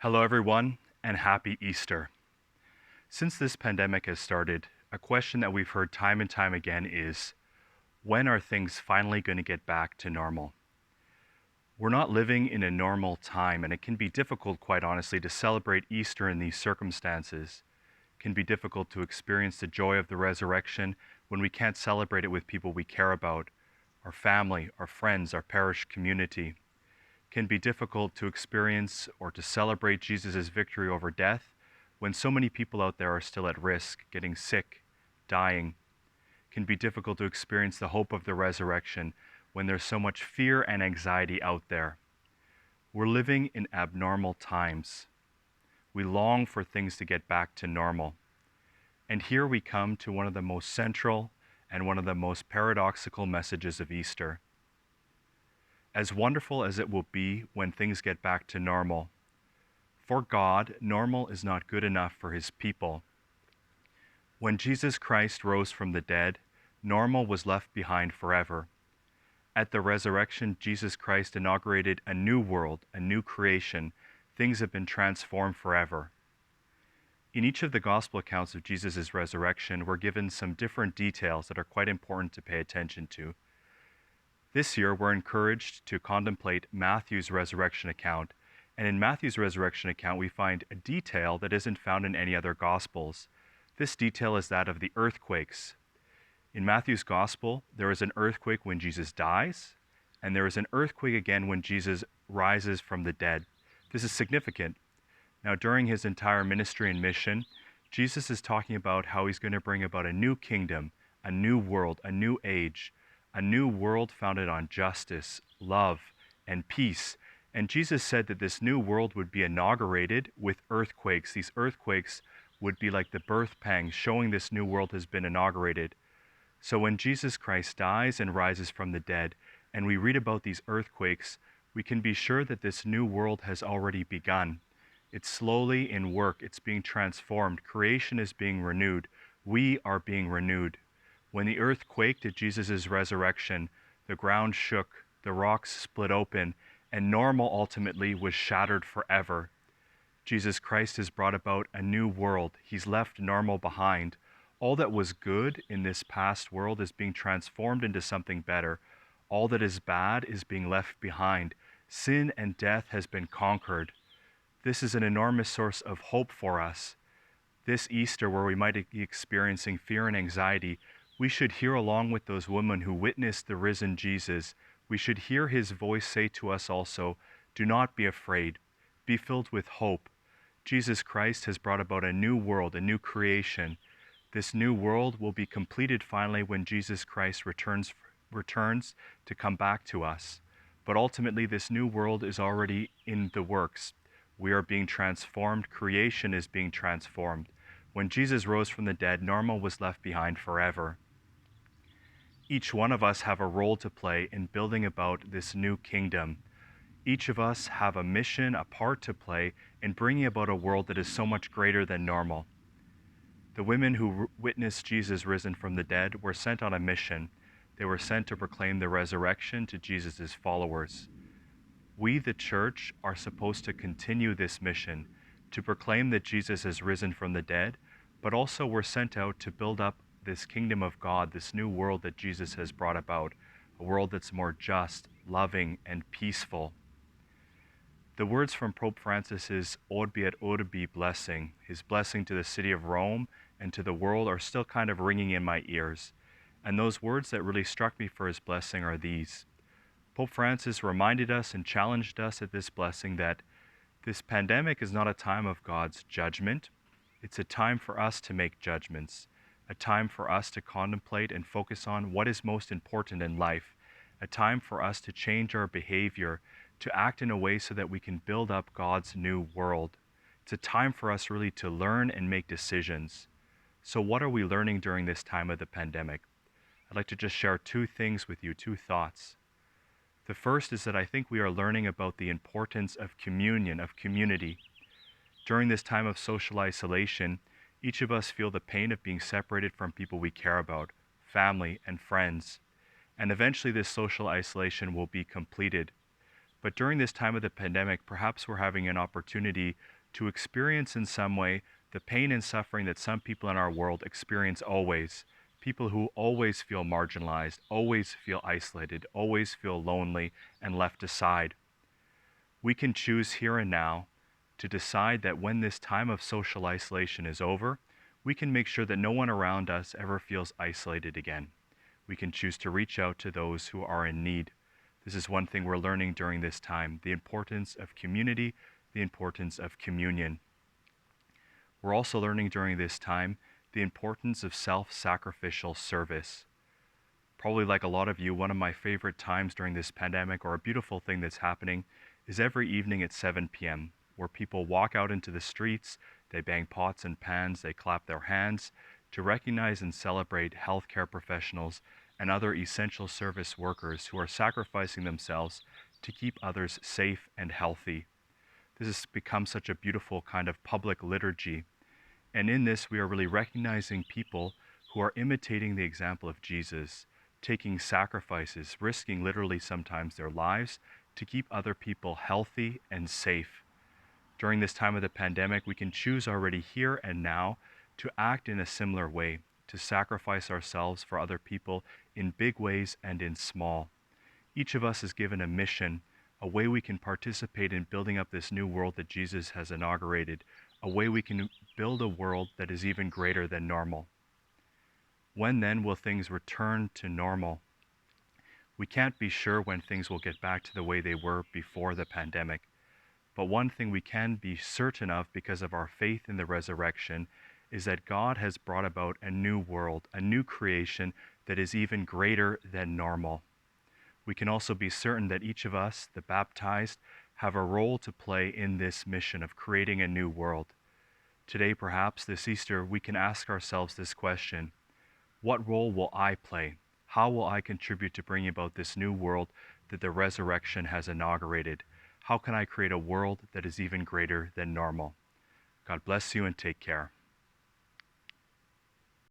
Hello, everyone, and happy Easter. Since this pandemic has started, a question that we've heard time and time again is when are things finally going to get back to normal? We're not living in a normal time, and it can be difficult, quite honestly, to celebrate Easter in these circumstances. It can be difficult to experience the joy of the resurrection when we can't celebrate it with people we care about, our family, our friends, our parish community. Can be difficult to experience or to celebrate Jesus' victory over death when so many people out there are still at risk, getting sick, dying. Can be difficult to experience the hope of the resurrection when there's so much fear and anxiety out there. We're living in abnormal times. We long for things to get back to normal. And here we come to one of the most central and one of the most paradoxical messages of Easter. As wonderful as it will be when things get back to normal, for God, normal is not good enough for his people. When Jesus Christ rose from the dead, normal was left behind forever. At the resurrection, Jesus Christ inaugurated a new world, a new creation. Things have been transformed forever. In each of the gospel accounts of Jesus' resurrection, we're given some different details that are quite important to pay attention to. This year, we're encouraged to contemplate Matthew's resurrection account, and in Matthew's resurrection account, we find a detail that isn't found in any other Gospels. This detail is that of the earthquakes. In Matthew's Gospel, there is an earthquake when Jesus dies, and there is an earthquake again when Jesus rises from the dead. This is significant. Now, during his entire ministry and mission, Jesus is talking about how he's going to bring about a new kingdom, a new world, a new age, a new world founded on justice, love, and peace. And Jesus said that this new world would be inaugurated with earthquakes. These earthquakes would be like the birth pangs, showing this new world has been inaugurated. So when Jesus Christ dies and rises from the dead, and we read about these earthquakes, we can be sure that this new world has already begun. It's slowly in work. It's being transformed. Creation is being renewed. We are being renewed. When the earth quaked at Jesus' resurrection, the ground shook, the rocks split open, and normal ultimately was shattered forever. Jesus Christ has brought about a new world. He's left normal behind. All that was good in this past world is being transformed into something better. All that is bad is being left behind. Sin and death has been conquered. This is an enormous source of hope for us. This Easter, where we might be experiencing fear and anxiety, we should hear along with those women who witnessed the risen Jesus. We should hear his voice say to us also, do not be afraid. Be filled with hope. Jesus Christ has brought about a new world, a new creation. This new world will be completed finally when Jesus Christ returns to come back to us. But ultimately, this new world is already in the works. We are being transformed. Creation is being transformed. When Jesus rose from the dead, normal was left behind forever. Each one of us have a role to play in building about this new kingdom. Each of us have a mission, a part to play in bringing about a world that is so much greater than normal. The women who witnessed Jesus risen from the dead were sent on a mission. They were sent to proclaim the resurrection to Jesus' followers. We, the church, are supposed to continue this mission, to proclaim that Jesus has risen from the dead, but also we're sent out to build up this kingdom of God, this new world that Jesus has brought about, a world that's more just, loving, and peaceful. The words from Pope Francis's Orbi et Orbi blessing, his blessing to the city of Rome and to the world, are still kind of ringing in my ears. And those words that really struck me for his blessing are these. Pope Francis reminded us and challenged us at this blessing that this pandemic is not a time of God's judgment. It's a time for us to make judgments, a time for us to contemplate and focus on what is most important in life, a time for us to change our behavior, to act in a way so that we can build up God's new world. It's a time for us really to learn and make decisions. So what are we learning during this time of the pandemic? I'd like to just share two things with you, two thoughts. The first is that I think we are learning about the importance of communion, of community. During this time of social isolation, each of us feel the pain of being separated from people we care about, family and friends. And eventually this social isolation will be completed. But during this time of the pandemic, perhaps we're having an opportunity to experience in some way the pain and suffering that some people in our world experience always. People who always feel marginalized, always feel isolated, always feel lonely and left aside. We can choose here and now to decide that when this time of social isolation is over, we can make sure that no one around us ever feels isolated again. We can choose to reach out to those who are in need. This is one thing we're learning during this time, the importance of community, the importance of communion. We're also learning during this time the importance of self-sacrificial service. Probably like a lot of you, one of my favorite times during this pandemic, or a beautiful thing that's happening, is every evening at 7 p.m., where people walk out into the streets, they bang pots and pans, they clap their hands to recognize and celebrate healthcare professionals and other essential service workers who are sacrificing themselves to keep others safe and healthy. This has become such a beautiful kind of public liturgy. And in this, we are really recognizing people who are imitating the example of Jesus, taking sacrifices, risking literally sometimes their lives to keep other people healthy and safe. During this time of the pandemic, we can choose already here and now to act in a similar way, to sacrifice ourselves for other people in big ways and in small. Each of us is given a mission, a way we can participate in building up this new world that Jesus has inaugurated, a way we can build a world that is even greater than normal. When then will things return to normal? We can't be sure when things will get back to the way they were before the pandemic. But one thing we can be certain of because of our faith in the resurrection is that God has brought about a new world, a new creation that is even greater than normal. We can also be certain that each of us, the baptized, have a role to play in this mission of creating a new world. Today, perhaps this Easter, we can ask ourselves this question: what role will I play? How will I contribute to bringing about this new world that the resurrection has inaugurated? How can I create a world that is even greater than normal? God bless you and take care.